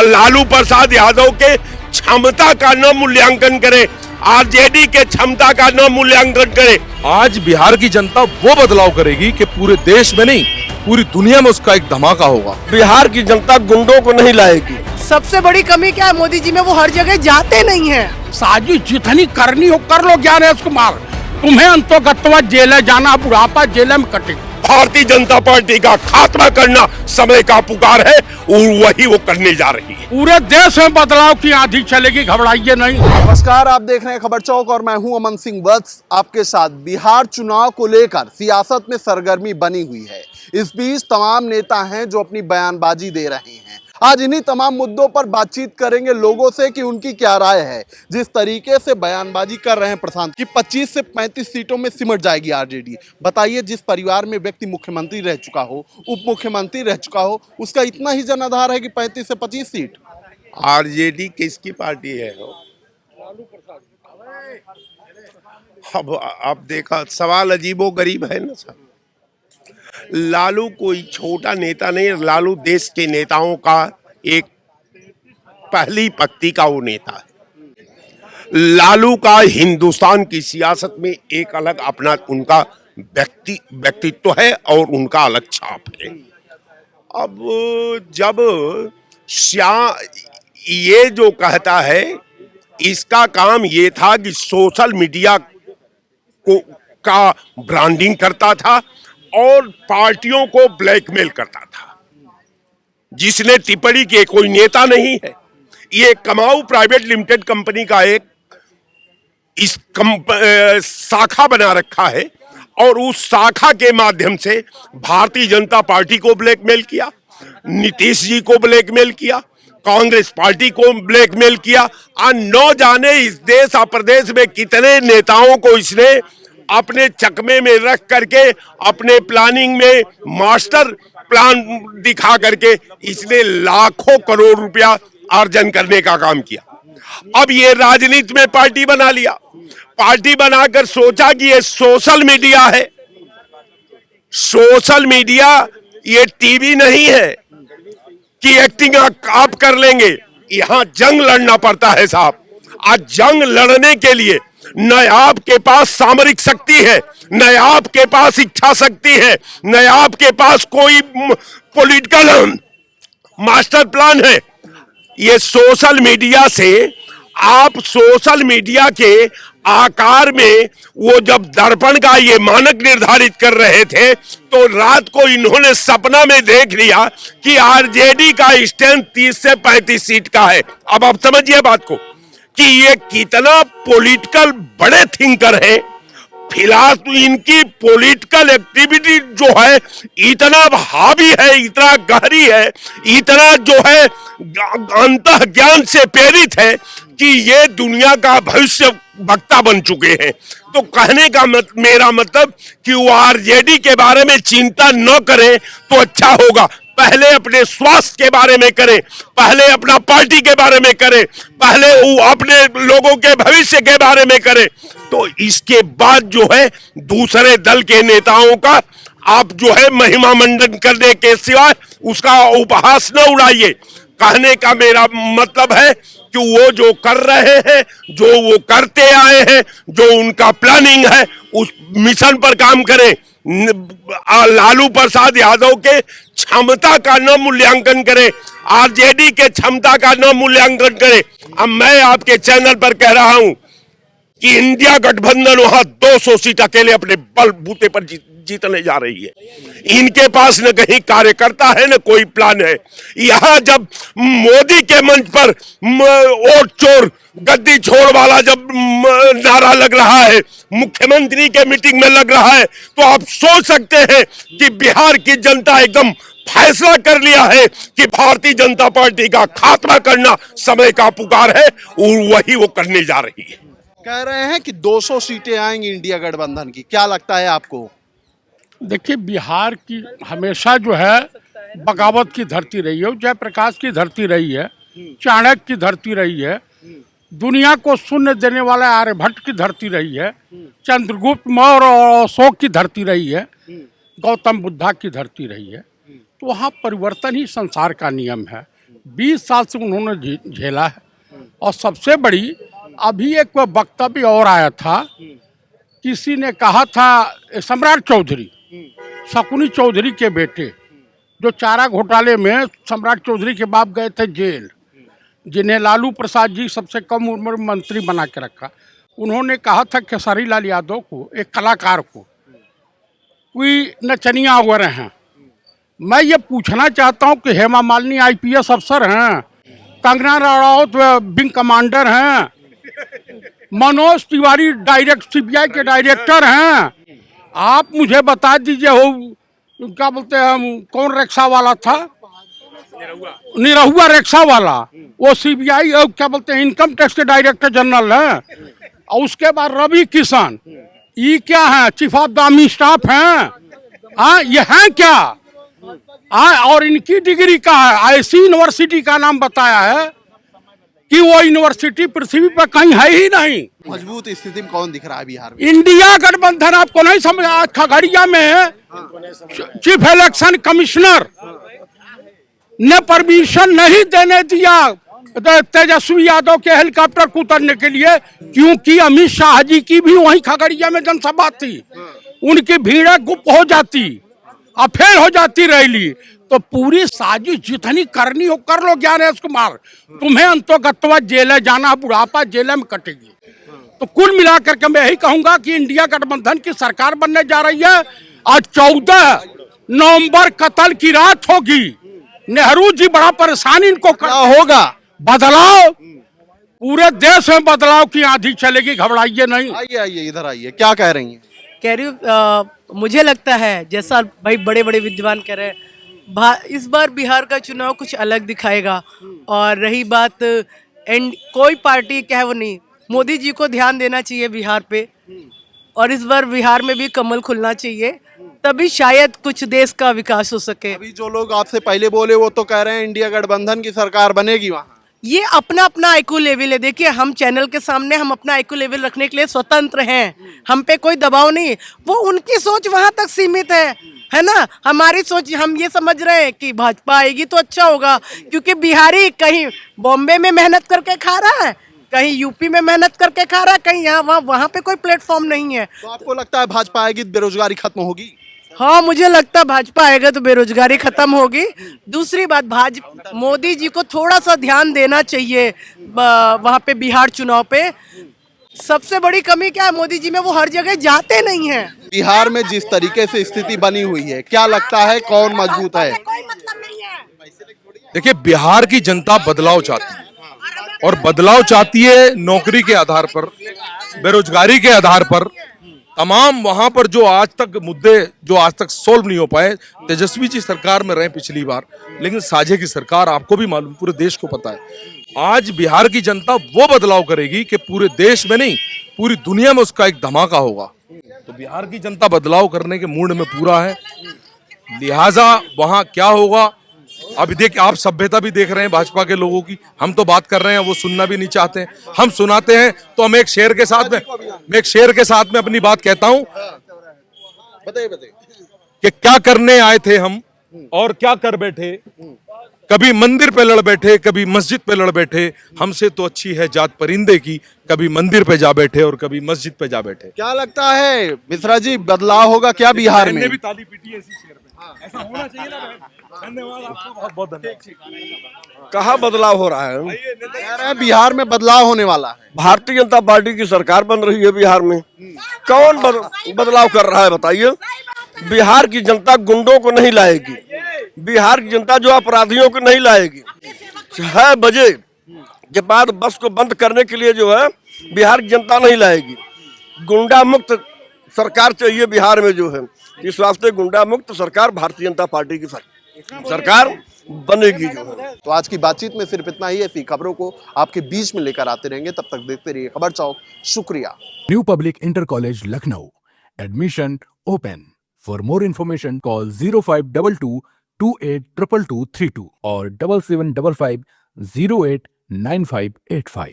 लालू प्रसाद यादव के क्षमता का न मूल्यांकन करे, आरजेडी के क्षमता का न मूल्यांकन करे। आज बिहार की जनता वो बदलाव करेगी कि पूरे देश में नहीं पूरी दुनिया में उसका एक धमाका होगा। बिहार की जनता गुंडों को नहीं लाएगी। सबसे बड़ी कमी क्या है मोदी जी में, वो हर जगह जाते नहीं हैं। साजिश जितनी करनी हो कर लो ज्ञानेश कुमार, तुम्हें अंतोगत्वा जेल जाना, बुढ़ापा जेल में कटेगा। भारतीय जनता पार्टी का खात्मा करना समय का पुकार है और वही वो करने जा रही है। पूरे देश में बदलाव की आंधी चलेगी, घबराइए नहीं। नमस्कार, आप देख रहे हैं खबर चौक और मैं हूं अमन सिंह वत्स आपके साथ। बिहार चुनाव को लेकर सियासत में सरगर्मी बनी हुई है। इस बीच तमाम नेता हैं जो अपनी बयानबाजी दे रहे हैं। आज इन्हीं तमाम मुद्दों पर बातचीत करेंगे लोगों से कि उनकी क्या राय है। जिस तरीके से बयानबाजी कर रहे हैं प्रशांत कि 25 से 35 सीटों में सिमट जाएगी आरजेडी। बताइए, जिस परिवार में व्यक्ति मुख्यमंत्री रह चुका हो, उप मुख्यमंत्री रह चुका हो, उसका इतना ही जनाधार है कि 35 से 25 सीट। आरजेडी किसकी पार्टी है? अब देखा, सवाल अजीबो गरीब है ना सर। लालू कोई छोटा नेता नहीं, लालू देश के नेताओं का एक पहली पंक्ति का वो नेता है। लालू का हिंदुस्तान की सियासत में एक अलग अपना उनका व्यक्तित्व है और उनका अलग छाप है। अब जब ये जो कहता है, इसका काम ये था कि सोशल मीडिया का ब्रांडिंग करता था और पार्टियों को ब्लैकमेल करता था। जिसने टिप्पणी की, कोई नेता नहीं है, ये कमाऊ प्राइवेट लिमिटेड कंपनी का एक शाखा बना रखा है और उस शाखा के माध्यम से भारतीय जनता पार्टी को ब्लैकमेल किया, नीतीश जी को ब्लैकमेल किया, कांग्रेस पार्टी को ब्लैकमेल किया। न जाने इस देश और प्रदेश में कितने नेताओं को इसने अपने चकमे में रख करके, अपने प्लानिंग में मास्टर प्लान दिखा करके इसने लाखों करोड़ रुपया अर्जन करने का काम किया। अब ये राजनीति में पार्टी बना लिया। पार्टी बनाकर सोचा कि ये सोशल मीडिया है। सोशल मीडिया ये टीवी नहीं है कि एक्टिंग आप कर लेंगे। यहां जंग लड़ना पड़ता है साहब। आज जंग लड़ने के लिए न आपके पास सामरिक शक्ति है, न आपके पास इच्छा शक्ति है, न आपके पास कोई पॉलिटिकल मास्टर प्लान है। ये सोशल मीडिया से आप सोशल मीडिया के आकार में वो जब दर्पण का ये मानक निर्धारित कर रहे थे तो रात को इन्होंने सपना में देख लिया कि आरजेडी का स्टैंड 30 से 35 सीट का है। अब आप समझिए बात को कि ये कितना पॉलिटिकल बड़े थिंकर हैं। फिलहाल तो इनकी पॉलिटिकल एक्टिविटी जो है इतना हावी है, इतना गहरी है, इतना जो है अंतः ज्ञान से प्रेरित है कि ये दुनिया का भविष्य वक्ता बन चुके हैं। तो कहने का मेरा मतलब कि वो आरजेडी के बारे में चिंता न करें तो अच्छा होगा। पहले अपने स्वास्थ्य के बारे में करें, पहले अपना पार्टी के बारे में करें, पहले वो अपने लोगों के भविष्य के बारे में करें। तो इसके बाद जो है दूसरे दल के नेताओं का आप जो है महिमा मंडन करने के सिवाय उसका उपहास न उड़ाइए। कहने का मेरा मतलब है कि वो जो कर रहे हैं, जो वो करते आए हैं, जो उनका प्लानिंग है, उस मिशन पर काम करें। लालू प्रसाद यादव के क्षमता का न मूल्यांकन करें, आरजेडी के क्षमता का न मूल्यांकन करें। अब मैं आपके चैनल पर कह रहा हूं कि इंडिया गठबंधन वहां 200 सीट अकेले अपने बलबूते पर जीतने जा रही है। इनके पास न कहीं कार्यकर्ता है, न कोई प्लान है। यहां जब मोदी के मंच पर वोट चोर गद्दी छोड़ वाला जब नारा लग रहा है, मुख्यमंत्री के मीटिंग में लग रहा है, तो आप सोच सकते हैं कि बिहार की जनता एकदम फैसला कर लिया है कि भारतीय जनता पार्टी का खात्मा करना समय का पुकार है और वही वो करने जा रही है। कह रहे हैं कि 200 सीटें आएंगी इंडिया गठबंधन की, क्या लगता है आपको? देखिए, बिहार की हमेशा जो है बगावत की धरती रही है, जयप्रकाश की धरती रही है, चाणक्य की धरती रही है, दुनिया को शून्य देने वाला आर्यभट्ट की धरती रही है, चंद्रगुप्त मौर्य और अशोक की धरती रही है, गौतम बुद्धा की धरती रही है। तो वहाँ परिवर्तन ही संसार का नियम है। 20 साल से उन्होंने झेला है। और सबसे बड़ी, अभी एक वक्तव्य और आया था, किसी ने कहा था, सम्राट चौधरी, शकुनी चौधरी के बेटे, जो चारा घोटाले में सम्राट चौधरी के बाप गए थे जेल, जिन्हें लालू प्रसाद जी सबसे कम उम्र में मंत्री बना के रखा। उन्होंने कहा था खेसारी लाल यादव को, एक कलाकार को, कोई नचनिया वगैरह हैं। मैं ये पूछना चाहता हूँ कि हेमा मालिनी IPS अफसर हैं, कंगना रनौत विंग कमांडर हैं, मनोज तिवारी CBI के डायरेक्टर हैं। आप मुझे बता दीजिए, हो क्या बोलते हैं, कौन रिक्शा वाला था, निरहुआ रिक्शा वाला, वो CBI क्या बोलते हैं, इनकम टैक्स के डायरेक्टर जनरल हैं। और उसके बाद रवि किशन, ये क्या है, chief of the army staff हैं। हाँ, ये हैं क्या? और इनकी डिग्री का है, ऐसी यूनिवर्सिटी का नाम बताया है कि वो यूनिवर्सिटी पृथ्वी पर कहीं है ही नहीं। मजबूत स्थिति में कौन दिख रहा है बिहार में? इंडिया गठबंधन आपको नहीं समझ, खगड़िया में चीफ इलेक्शन कमिश्नर ने परमिशन नहीं देने दिया तेजस्वी यादव के हेलीकॉप्टर को उतरने के लिए, क्योंकि अमित शाह जी की भी वहीं खगड़िया में जनसभा थी। उनकी भीड़ गुप्त हो जाती और फेल हो जाती रैली, तो पूरी साजिश जितनी करनी हो कर लो ज्ञानेश कुमार, तुम्हें अंतोगत्वा जेल जाना, बुढ़ापा जेल में कटेगी। तो कुल मिलाकर के मैं यही कहूंगा कि इंडिया गठबंधन की सरकार बनने जा रही है। आज 14 नवंबर कत्ल की रात होगी। नेहरू जी बड़ा परेशान इनको क्या होगा? बदलाव, पूरे देश में बदलाव की आंधी चलेगी, घबराइए नहीं। आइए आइए, इधर आइए, क्या कह रही हैं? कह रही हूँ, मुझे लगता है जैसा भाई बड़े बड़े विद्वान कह रहे हैं, इस बार बिहार का चुनाव कुछ अलग दिखाएगा। और रही बात कोई पार्टी क्या है वो नहीं, मोदी जी को ध्यान देना चाहिए बिहार पे, और इस बार बिहार में भी कमल खुलना चाहिए, तभी शायद कुछ देश का विकास हो सके। अभी जो लोग आपसे पहले बोले वो तो कह रहे हैं इंडिया गठबंधन की सरकार बनेगी वहाँ। ये अपना अपना आईक्यू लेवल है। देखिए, हम चैनल के सामने हम अपना आईक्यू लेवल रखने के लिए स्वतंत्र हैं, हम पे कोई दबाव नहीं। वो उनकी सोच वहां तक सीमित है ना। हमारी सोच, हम ये समझ रहे हैं कि भाजपा आएगी तो अच्छा होगा, क्योंकि बिहारी कहीं बॉम्बे में मेहनत करके खा रहा है, कहीं यूपी में मेहनत करके खा रहा है, कहीं यहाँ वहाँ पे कोई प्लेटफॉर्म नहीं है। तो आपको लगता है भाजपा आएगी तो बेरोजगारी खत्म होगी? हाँ, मुझे लगता है भाजपा आएगा तो बेरोजगारी खत्म होगी। दूसरी बात, मोदी जी को थोड़ा सा ध्यान देना चाहिए वहाँ पे बिहार चुनाव पे। सबसे बड़ी कमी क्या है मोदी जी में, वो हर जगह जाते नहीं हैं। बिहार में जिस तरीके से स्थिति बनी हुई है, क्या लगता है कौन मजबूत है? कोई मतलब नहीं है। देखिए, बिहार की जनता बदलाव चाहती है, और बदलाव चाहती है नौकरी के आधार पर, बेरोजगारी के आधार पर। तमाम वहां पर जो आज तक मुद्दे जो आज तक सोल्व नहीं हो पाए, तेजस्वी जी सरकार में रहे पिछली बार, लेकिन साझे की सरकार, आपको भी मालूम, पूरे देश को पता है। आज बिहार की जनता वो बदलाव करेगी कि पूरे देश में नहीं, पूरी दुनिया में उसका एक धमाका होगा। तो बिहार की जनता बदलाव करने के मूड में पूरा है। लिहाजा वहां क्या होगा, अभी देख, आप सभ्यता भी देख रहे हैं भाजपा के लोगों की। हम तो बात कर रहे हैं, वो सुनना भी नहीं चाहते हैं। हम सुनाते हैं तो हम एक शेर के साथ में अपनी बात कहता हूं। बताइए कि क्या करने आए थे हम और क्या कर बैठे, कभी मंदिर पे लड़ बैठे, कभी मस्जिद पे लड़ बैठे। हमसे तो अच्छी है जात परिंदे की, कभी मंदिर पे जा बैठे और कभी मस्जिद पे जा बैठे। क्या लगता है मिश्रा जी, बदलाव होगा क्या बिहार में? भी ताली पीटी ऐसी शेर पे, ऐसा होना चाहिए ना। धन्यवाद आपको, बहुत बहुत धन्यवाद। कहाँ बदलाव हो रहा है? कह रहे हैं बिहार में बदलाव होने वाला है। भारतीय जनता पार्टी की सरकार बन रही है बिहार में। कौन बदलाव कर रहा है बताइए? बिहार की जनता गुंडों को नहीं लाएगी, बिहार की जनता जो अपराधियों को नहीं लाएगी। 6 बजे के बाद बस को बंद करने के लिए जो है बिहार की जनता नहीं लाएगी। गुंडा मुक्त सरकार चाहिए बिहार में जो है। इस वास्ते गुंडा मुक्त सरकार भारतीय जनता पार्टी की सरकार बनेगी जो है। तो आज की बातचीत में सिर्फ इतना ही। ऐसी खबरों को आपके बीच में लेकर आते रहेंगे, तब तक देखते रहिए खबर चौक। शुक्रिया। New public inter college Lucknow, admission open. For more information call 0522 282232 और 7755 089585।